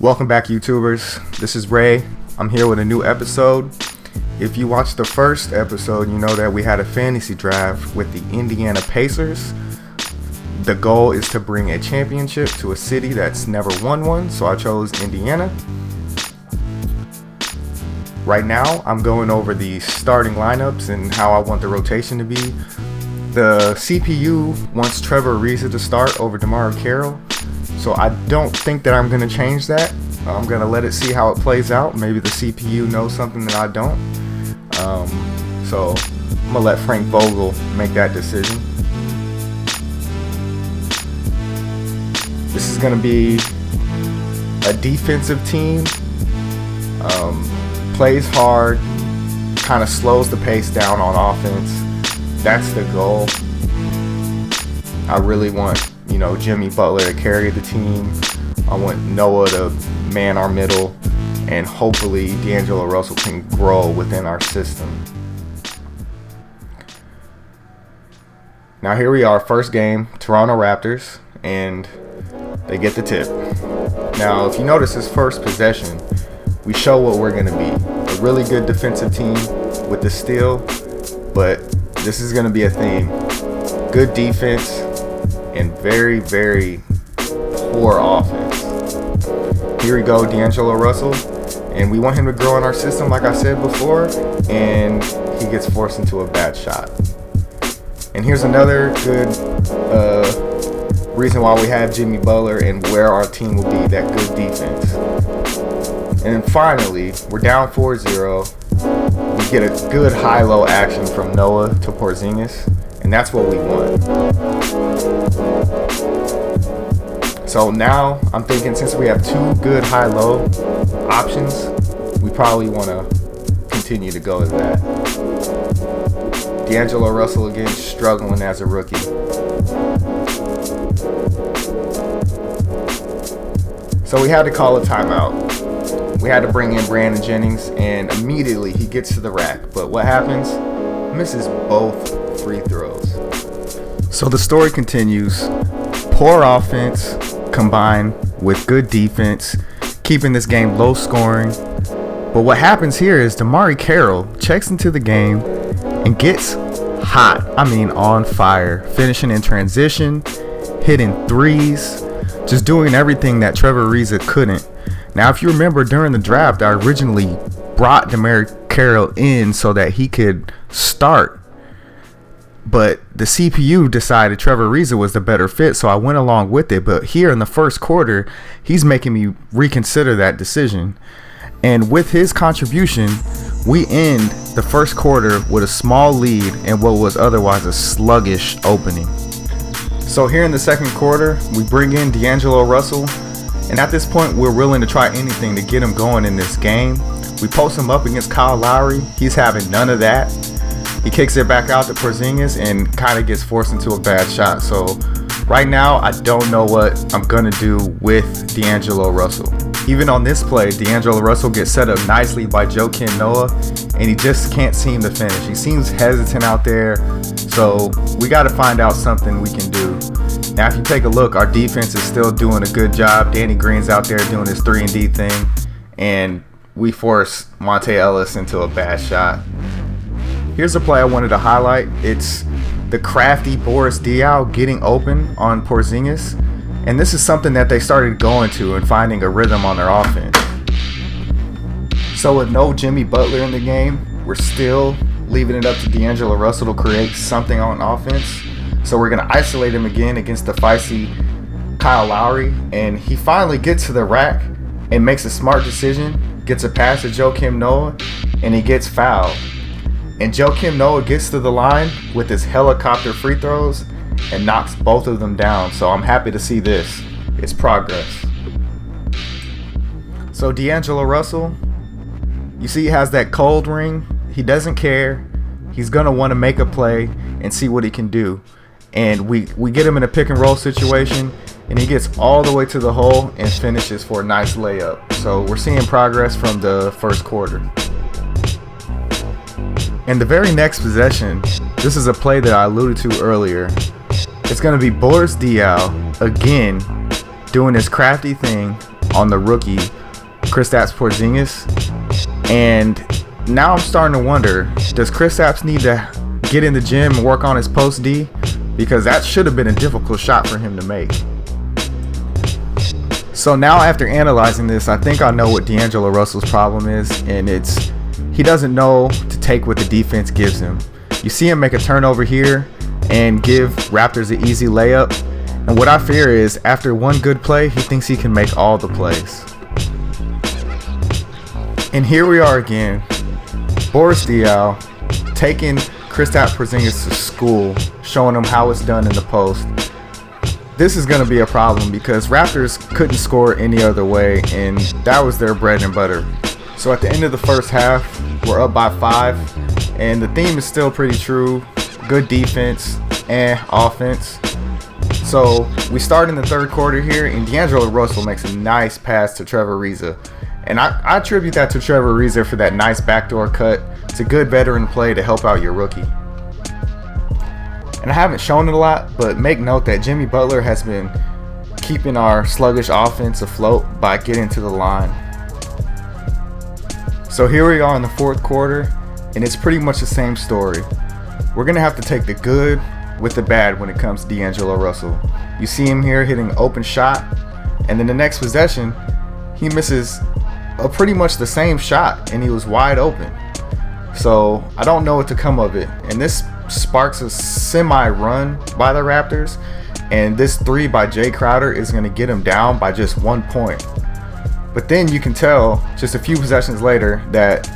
Welcome back, YouTubers. This is Ray. I'm here with a new episode. If you watched the first episode, you know that we had a fantasy draft with the Indiana Pacers. The goal is to bring a championship to a city that's never won one, so I chose Indiana. Right now, I'm going over the starting lineups and how I want the rotation to be. The CPU wants Trevor Ariza to start over DeMarre Carroll, so I don't think that I'm going to change that. I'm going to let it see how it plays out. Maybe the CPU knows something that I don't. So I'm going to let Frank Vogel make that decision. This is going to be a defensive team. Plays hard, kind of slows the pace down on offense. That's the goal. I really want, Jimmy Butler to carry the team. I want Noah to man our middle, and hopefully DeAngelo Russell can grow within our system. Now here we are, first game, Toronto Raptors, and they get the tip. Now if you notice this first possession, we show what we're going to be. A really good defensive team with the steal, but this is going to be a theme. Good defense and very, very poor offense. Here we go, DeAngelo Russell, and we want him to grow in our system like I said before, and he gets forced into a bad shot. And here's another good reason why we have Jimmy Butler and where our team will be, that good defense. And then finally, we're down 4-0. We get a good high-low action from Noah to Porzingis, and that's what we want. So now I'm thinking, since we have two good high-low options, we probably want to continue to go with that. DeAngelo Russell again struggling as a rookie. So we had to call a timeout. We had to bring in Brandon Jennings, and immediately he gets to the rack. But what happens? Misses both free throws. So the story continues. Poor offense combined with good defense, keeping this game low scoring. But what happens here is DeMarre Carroll checks into the game and gets hot. I mean, on fire. Finishing in transition, hitting threes, just doing everything that Trevor Ariza couldn't. Now, if you remember, during the draft, I originally brought DeMarre Carroll in so that he could start. But the CPU decided Trevor Ariza was the better fit, so I went along with it. But here in the first quarter, he's making me reconsider that decision. And with his contribution, we end the first quarter with a small lead in what was otherwise a sluggish opening. So here in the second quarter, we bring in DeAngelo Russell. And at this point, we're willing to try anything to get him going in this game. We post him up against Kyle Lowry. He's having none of that. He kicks it back out to Porzingis and kind of gets forced into a bad shot. So right now, I don't know what I'm going to do with DeAngelo Russell. Even on this play, DeAngelo Russell gets set up nicely by Joakim Noah, and he just can't seem to finish. He seems hesitant out there, so we got to find out something we can do. Now, if you take a look, our defense is still doing a good job. Danny Green's out there doing his 3-and-D thing, and we force Monte Ellis into a bad shot. Here's a play I wanted to highlight. It's the crafty Boris Diaw getting open on Porzingis, and this is something that they started going to and finding a rhythm on their offense. So with no Jimmy Butler in the game, we're still leaving it up to DeAngelo Russell to create something on offense. So we're going to isolate him again against the feisty Kyle Lowry, and he finally gets to the rack and makes a smart decision, gets a pass to Joakim Noah, and he gets fouled. And Joakim Noah gets to the line with his helicopter free throws and knocks both of them down. So I'm happy to see this. It's progress. So DeAngelo Russell, you see he has that cold ring. He doesn't care. He's going to want to make a play and see what he can do. And we get him in a pick and roll situation, and he gets all the way to the hole and finishes for a nice layup. So we're seeing progress from the first quarter. And the very next possession, this is a play that I alluded to earlier. It's going to be Boris Diaw again doing his crafty thing, on the rookie Kristaps Porzingis. And now I'm starting to wonder, does Kristaps need to get in the gym and work on his post D? Because that should have been a difficult shot for him to make. So now after analyzing this, I think I know what DeAngelo Russell's problem is, and it's he doesn't know to take what the defense gives him. You see him make a turnover here and give Raptors an easy layup, and what I fear is after one good play, he thinks he can make all the plays. And here we are again, Boris Diaw taking Kristaps Porzingis to school, showing him how it's done in the post. This is going to be a problem because Raptors couldn't score any other way, and that was their bread and butter. So at the end of the first half, we're up by 5, and the theme is still pretty true. Good defense and offense. So we start in the third quarter here, and DeAngelo Russell makes a nice pass to Trevor Ariza. And I attribute that to Trevor Ariza for that nice backdoor cut. It's a good veteran play to help out your rookie. And I haven't shown it a lot, but make note that Jimmy Butler has been keeping our sluggish offense afloat by getting to the line. So here we are in the fourth quarter, and it's pretty much the same story. We're going to have to take the good with the bad when it comes to DeAngelo Russell. You see him here hitting an open shot, and then the next possession, he misses a pretty much the same shot, and he was wide open. So I don't know what to come of it. And this sparks a semi-run by the Raptors, and this 3 by Jay Crowder is going to get him down by just 1 point. But then you can tell just a few possessions later that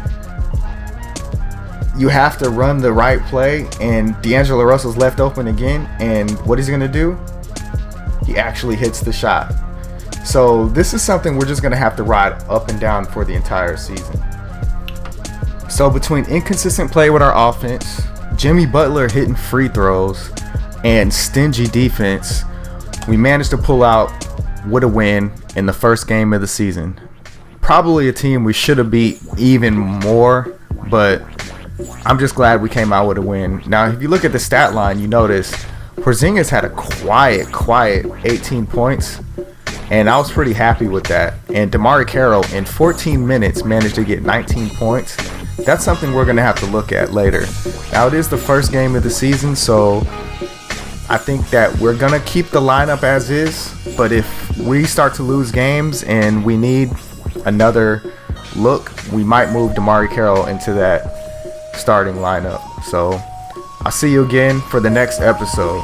you have to run the right play, and DeAngelo Russell's left open again, and what he's going to do? He actually hits the shot. So this is something we're just going to have to ride up and down for the entire season. So between inconsistent play with our offense, Jimmy Butler hitting free throws, and stingy defense, we managed to pull out with a win in the first game of the season. Probably a team we should have beat even more, but I'm just glad we came out with a win. Now, if you look at the stat line, you notice Porzingis had a quiet 18 points, and I was pretty happy with that. And DeMar Carroll in 14 minutes managed to get 19 points. That's something we're going to have to look at later. Now, it is the first game of the season, so I think that we're going to keep the lineup as is. But if we start to lose games and we need another look, we might move DeMar Carroll into that starting lineup. So I'll see you again for the next episode.